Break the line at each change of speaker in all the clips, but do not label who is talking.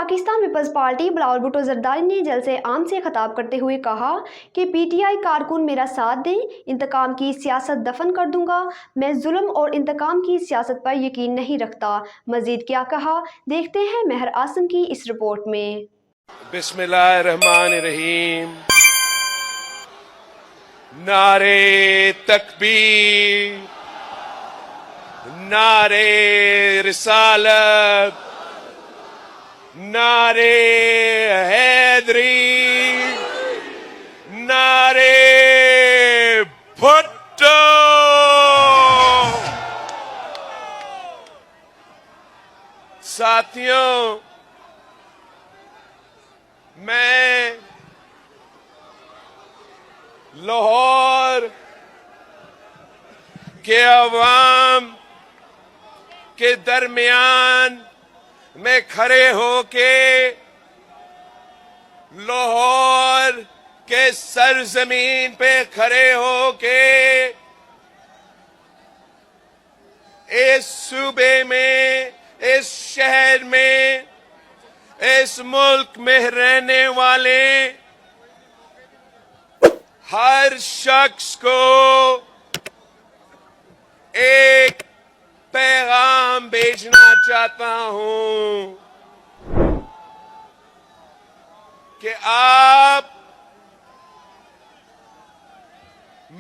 Pakistan peoples party Bilawal Bhutto Zardari ने जलसे आम से खिताब करते हुए कहा कि पीटीआई कारकुन मेरा साथ दें, इंतकाम की सियासत दफन कर दूंगा। मैं जुल्म और इंतकाम की सियासत पर यकीन नहीं रखता। मजीद क्या कहा, देखते हैं मेहर आसम की इस रिपोर्ट में।
बिस्मिल्लाहिर्रहमानिर्रहीम। नारे तकबीर, नारे रिसालत, नारे हैदरी, नारे भुट्टो। साथियों, मैं लाहौर के अवाम के दरमियान में खड़े होके लाहौर के सरजमीन पे खड़े होके इस सूबे में, इस शहर में, इस मुल्क में रहने वाले हर शख्स को एक पैगाम भेजना चाहता हूं कि आप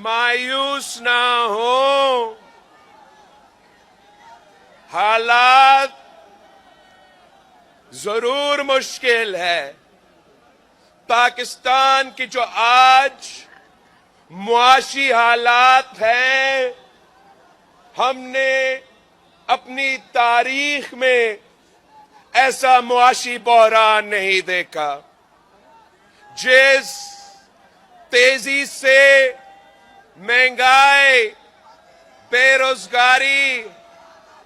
मायूस ना हो। हालात जरूर मुश्किल है। पाकिस्तान की जो आज मुआशी हालात हैं, हमने अपनी तारीख में ऐसा मुआशी बहरान नहीं देखा। जिस तेजी से महंगाई, बेरोजगारी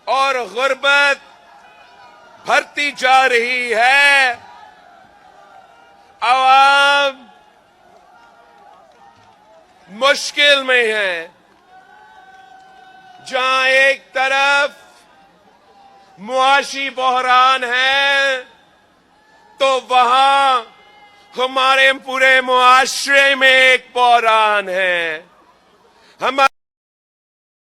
और गुर्बत बढ़ती जा रही है, आवाम मुश्किल में है। जहां एक तरफ मुआशी बहरान है, तो वहां हमारे पूरे मुआशरे में एक बहरान है। हमारे